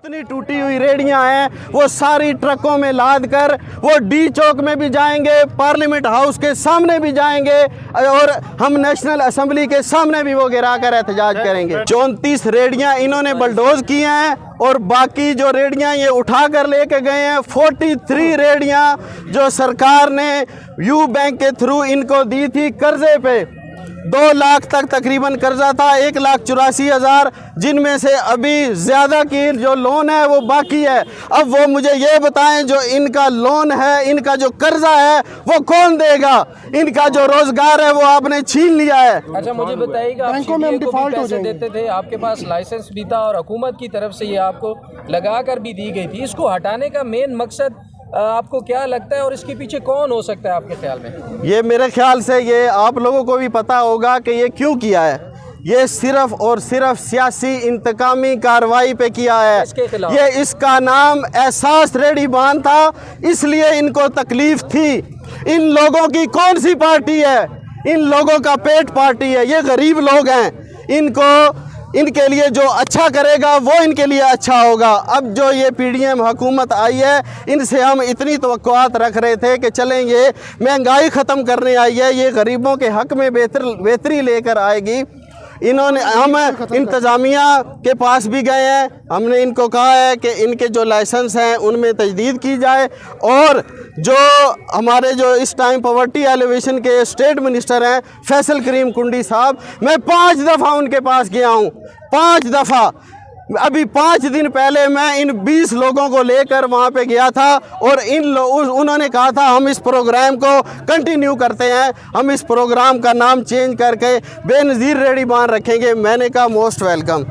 जितनी टूटी हुई रेहड़ियां हैं वो सारी ट्रकों में लाद कर वो डी चौक में भी जाएंगे, पार्लियामेंट हाउस के सामने भी जाएंगे और हम नेशनल असेंबली के सामने भी वो गिरा कर एहतजाज करेंगे। 34 रेहड़ियां इन्होंने बलडोज की हैं और बाकी जो रेहड़ियां ये उठा कर लेके गए हैं। 43 रेहड़ियां जो सरकार ने यू बैंक के थ्रू इनको दी थी कर्जे पे, 2 लाख तक तकरीबन कर्जा था, 1,84,000, जिनमें से अभी ज़्यादा की जो लोन है वो बाकी है। अब वो मुझे ये बताएं, जो इनका लोन है, इनका जो कर्जा है वो कौन देगा? इनका जो रोजगार है वो आपने छीन लिया है। अच्छा मुझे बताइएगा, आप बैंकों में हम डिफॉल्ट हो पैसे देते थे, आपके पास लाइसेंस भी था और हुकूमत की तरफ से ये आपको लगा कर भी दी गई थी, इसको हटाने का मेन मकसद आपको क्या लगता है और इसके पीछे कौन हो सकता है आपके ख्याल में? ये मेरे ख्याल से ये आप लोगों को भी पता होगा कि ये क्यों किया है। ये सिर्फ और सिर्फ सियासी इंतकामी कार्रवाई पे किया है। ये इसका नाम एहसास रेहड़ी बांध था, इसलिए इनको तकलीफ थी। इन लोगों की कौन सी पार्टी है? इन लोगों का पेट पार्टी है। ये गरीब लोग हैं, इनके लिए जो अच्छा करेगा वो इनके लिए अच्छा होगा। अब जो ये पीडीएम हुकूमत आई है, इनसे हम इतनी तवक्कुआत रख रहे थे कि चलें ये महंगाई ख़त्म करने आई है, ये गरीबों के हक़ में बेहतरी लेकर आएगी। हम इंतज़ामिया के पास भी गए हैं, हमने इनको कहा है कि इनके जो लाइसेंस हैं उनमें तजदीद की जाए, और जो हमारे जो इस टाइम पॉवर्टी एलिवेशन के स्टेट मिनिस्टर हैं फैसल करीम कुंडी साहब, मैं 5 दफ़ा उनके पास गया हूँ, 5 दफ़ा। अभी 5 दिन पहले मैं इन 20 लोगों को लेकर वहाँ पे गया था और उन्होंने कहा था हम इस प्रोग्राम को कंटिन्यू करते हैं, हम इस प्रोग्राम का नाम चेंज करके बेनज़ीर रेहड़ी बांध रखेंगे। मैंने कहा मोस्ट वेलकम,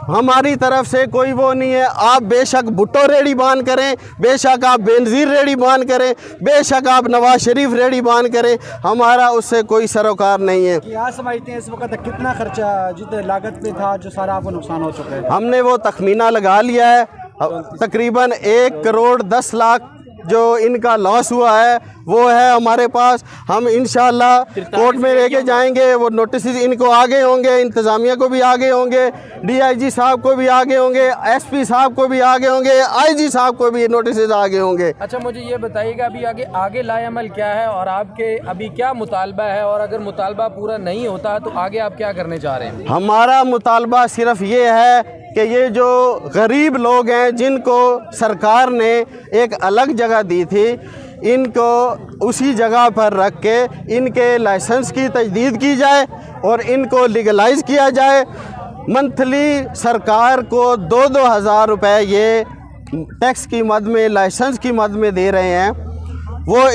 हमारी तरफ से कोई वो नहीं है। आप बेशक भुट्टो रेहड़ी बांध करें, बेशक आप बेनज़ीर रेहड़ी बांध करें, बेशक आप नवाज शरीफ रेहड़ी बांध करें, हमारा उससे कोई सरोकार नहीं है। क्या समझते हैं इस वक्त कितना खर्चा जितने लागत पे था जो सारा आपको नुकसान हो चुका है? हमने वो तखमीना लगा लिया है, तकरीबन 1 करोड़ 10 लाख जो इनका लॉस हुआ है वो है हमारे पास। हम इंशाअल्लाह कोर्ट में लेके जाएंगे, वो नोटिस इनको आगे होंगे, इंतज़ामिया को भी आगे होंगे, डीआईजी साहब को भी आगे होंगे, एसपी साहब को भी आगे होंगे, आईजी साहब को भी नोटिस आगे होंगे। अच्छा मुझे ये बताइएगा, अभी आगे लाएअमल क्या है और आपके अभी क्या मुतालबा है, और अगर मुतालबा पूरा नहीं होता तो आगे आप क्या करने चाह रहे हैं? हमारा मुतालबा सिर्फ ये है कि ये जो गरीब लोग हैं जिनको सरकार ने एक अलग जगह दी थी, इनको उसी जगह पर रख के इनके लाइसेंस की तजदीद की जाए और इनको लीगलाइज किया जाए। मंथली सरकार को 2-2 हज़ार रुपये ये टैक्स की मद में, लाइसेंस की मद में दे रहे हैं, वो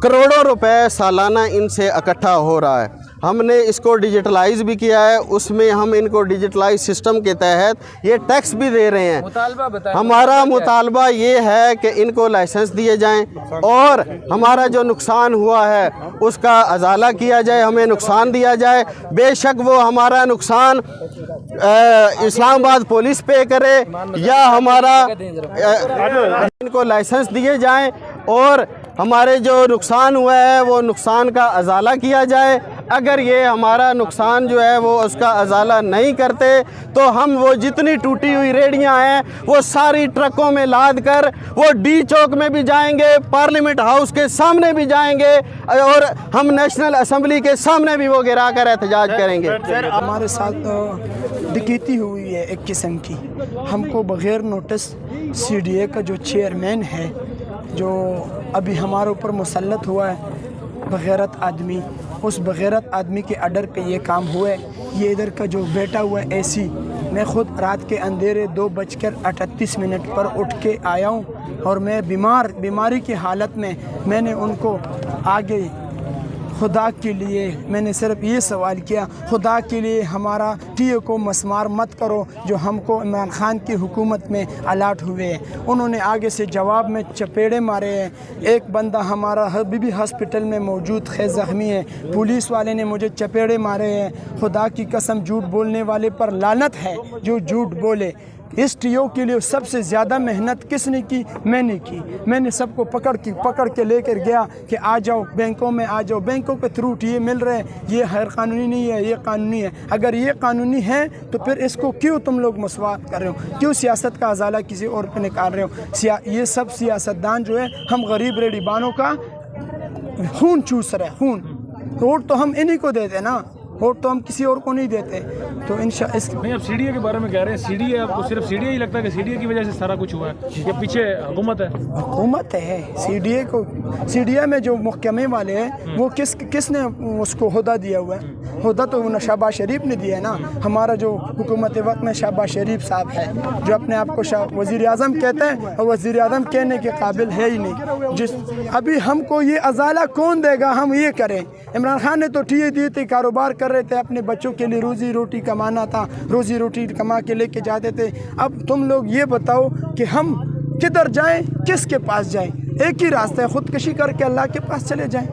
करोड़ों रुपए सालाना इनसे इकट्ठा हो रहा है। हमने इसको डिजिटलाइज भी किया है, उसमें हम इनको डिजिटलाइज सिस्टम के तहत ये टैक्स भी दे रहे हैं। मुतालबा बताएं। हमारा मुतालबा ये है कि इनको लाइसेंस दिए जाएं और हमारा जो नुकसान हुआ है उसका अजाला किया जाए, हमें नुकसान दिया जाए। बेशक वो हमारा नुकसान इस्लामाबाद पुलिस पे करे या हमारा इनको लाइसेंस दिए जाएं और हमारे जो नुकसान हुआ है वो नुकसान का अजाला किया जाए। अगर ये हमारा नुकसान जो है वो उसका अजाला नहीं करते तो हम वो जितनी टूटी हुई रेहड़ियां हैं वो सारी ट्रकों में लाद कर वो डी चौक में भी जाएंगे, पार्लियामेंट हाउस के सामने भी जाएंगे और हम नेशनल असेंबली के सामने भी वो गिरा कर एहतजाज करेंगे। हमारे साथ डकैती हुई है एक किस्म की। हमको बग़ैर नोटिस CDA का जो चेयरमैन है, जो अभी हमारे ऊपर मुसल्लत हुआ है, बग़ैरत आदमी, उस बग़ैरत आदमी के आर्डर पे ये काम हुआ है। ये इधर का जो बैठा हुआ है AC, मैं ख़ुद रात के अंधेरे 2:38 पर उठ के आया हूँ और मैं बीमारी की हालत में मैंने उनको आगे खुदा के लिए मैंने सिर्फ ये सवाल किया, खुदा के लिए हमारा टीए को मसमार मत करो जो हमको इमरान खान की हुकूमत में अलाट हुए हैं। उन्होंने आगे से जवाब में चपेड़े मारे हैं। एक बंदा हमारा हबीबी हॉस्पिटल में मौजूद है, ज़ख्मी है, पुलिस वाले ने मुझे चपेड़े मारे हैं। खुदा की कसम, झूठ बोलने वाले पर लानत है जो झूठ बोले। इस टीओ के लिए सबसे ज़्यादा मेहनत किसने की? मैंने की। मैंने सबको पकड़ के लेकर गया कि आ जाओ बैंकों में, आ जाओ। बैंकों के थ्रू टीए मिल रहे हैं, ये गैर कानूनी नहीं है, ये कानूनी है। अगर ये कानूनी है तो फिर इसको क्यों तुम लोग मसवात कर रहे हो? क्यों सियासत का अजाला किसी और पे निकाल रहे हो? ये सब सियासतदान जो है, हम गरीब रेडीबानों का खून चूस रहे हैं, खून। वोट तो हम इन्हीं को देते ना, वोट तो हम किसी और को नहीं देते। तो नहीं, आप सीडीए के बारे में कह रहे हैं, सीडीए आपको सिर्फ सीडीए ही लगता है कि सीडीए की वजह से सारा कुछ हुआ है, या पीछे हुकूमत है? हुकूमत है। सीडीए में जो महकमे वाले हैं वो किसने उसको हुदा दिया हुआ है? हुदा तो शहबाज शरीफ ने दिया है ना। हमारा जो हुकूमत वक्त में शहबाज शरीफ साहब है, जो अपने आप को वज़ीर आज़म कहते हैं और वज़ीर आज़म कहने के काबिल है ही नहीं। अभी हमको ये अजाला कौन देगा? हम ये करें। इमरान खान ने तो टीए दी थी, कारोबार कर रहे थे, अपने बच्चों के लिए रोज़ी रोटी कमाना था, रोज़ी रोटी कमा के लेके जाते थे। अब तुम लोग ये बताओ कि हम किधर जाएं, किसके पास जाएं? एक ही रास्ता है, ख़ुदकशी करके अल्लाह के पास चले जाएं।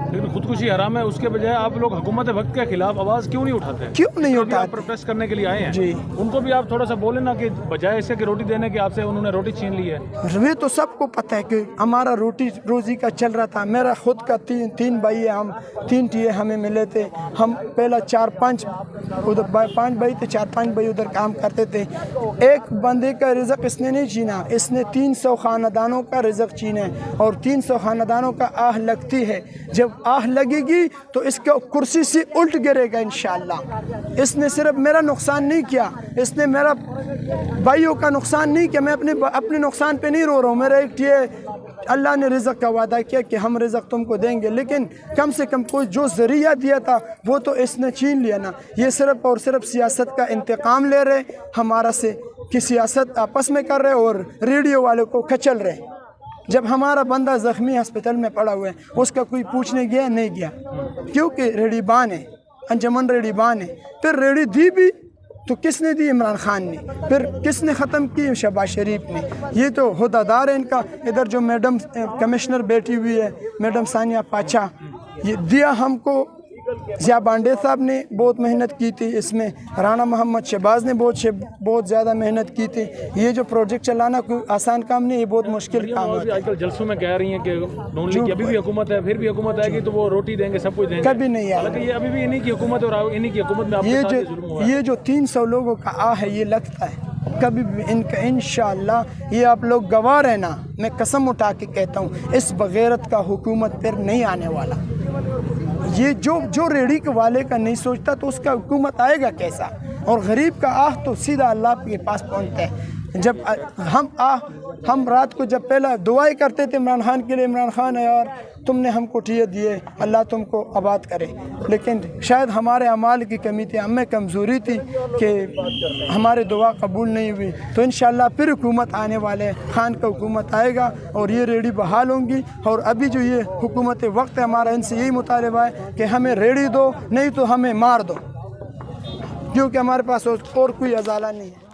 लेकिन खुदकुशी हराम है, उसके बजाय आप लोग हुकूमत वक्त के खिलाफ आवाज़ क्यों नहीं उठाते? क्यों नहीं उठाते? आप प्रोटेस्ट करने के लिए आए हैं जी, उनको भी आप थोड़ा सा बोले ना कि बजाय इससे कि रोटी देने के आपसे उन्होंने रोटी छीन ली है। वे तो सबको पता है कि हमारा रोटी रोज़ी का चल रहा था। मेरा खुद का तीन भाई है, हम 3 टीए हमें मिले थे। हम पहला 4-5 उधर 5 भाई थे, 4-5 भाई उधर काम करते थे। एक बंदे का रिज़्क़ इसने नहीं छीना, इसने 300 ख़ानदानों का रिज़्क़ छीना है। और 300 ख़ानदानों का आह लगती है, जब आह लगेगी तो इसका कुर्सी से उल्ट गिरेगा इंशाअल्लाह। इसने सिर्फ मेरा नुकसान नहीं किया, इसने मेरा भाइयों का नुकसान नहीं किया। मैं अपने नुकसान पे नहीं रो रहा हूँ। मेरा एक टीए, अल्लाह ने रिज़्क़ का वादा किया कि हम रिज़्क़ तुमको देंगे, लेकिन कम से कम कोई जो ज़रिया दिया था वो तो इसने छीन लिया ना। ये सिर्फ और सिर्फ सियासत का इंतकाम ले रहे हमारा से, कि सियासत आपस में कर रहे और रेडियो वाले को खचल रहे। जब हमारा बंदा ज़ख्मी हस्पताल में पड़ा हुआ है, उसका कोई पूछने गया नहीं गया, क्योंकि रेडीबान है, अंजुमन रेडीबान है। फिर रेडी दी भी तो किसने दी? इमरान खान ने। फिर किसने ख़त्म की? शहबाज शरीफ ने। ये तो हुदादार है इनका। इधर जो मैडम कमिश्नर बैठी हुई है, मैडम सानिया पाचा, ये दिया हमको। ज़िया बांडे साहब ने बहुत मेहनत की थी इसमें, राना मोहम्मद शहबाज ने बहुत ज़्यादा मेहनत की थी। ये जो प्रोजेक्ट चलाना कोई आसान काम नहीं, ये बहुत मुश्किल काम है। आजकल जलसों में कह रही हैं कि नून लीग की अभी भी हुकूमत है, फिर भी हुकूमत आएगी तो वो रोटी देंगे, सब कुछ देंगे। कभी नहीं आएगा। ये अभी भी इन्हीं की हुकूमत और इन्हीं की हुकूमत में ये जो 300 लोगों का आ है, ये लगता है कभी भी इनका इंशाअल्लाह। ये आप लोग गवाह रहना, मैं कसम उठा के कहता हूँ, इस बगैरत का हुकूमत फिर नहीं आने वाला। ये जो रेडी के वाले का नहीं सोचता तो उसका हुकूमत आएगा कैसा? और गरीब का आह तो सीधा अल्लाह के पास पहुँचता है। जब हम रात को जब पहला दुआएं करते थे इमरान खान के लिए, इमरान खान है यार तुमने हमको टीए दिए, अल्लाह तुमको आबाद करे। लेकिन शायद हमारे अमाल की कमी थी, हमें कमज़ोरी थी कि हमारे दुआ कबूल नहीं हुई। तो इंशाअल्लाह फिर हुकूमत आने वाले है, खान का हुकूमत आएगा और ये रेडी बहाल होंगी। और अभी जो ये हुकूमत वक्त है, हमारा इनसे यही मुतालबा है कि हमें रेडी दो, नहीं तो हमें मार दो, क्योंकि हमारे पास और कोई अजाला नहीं है।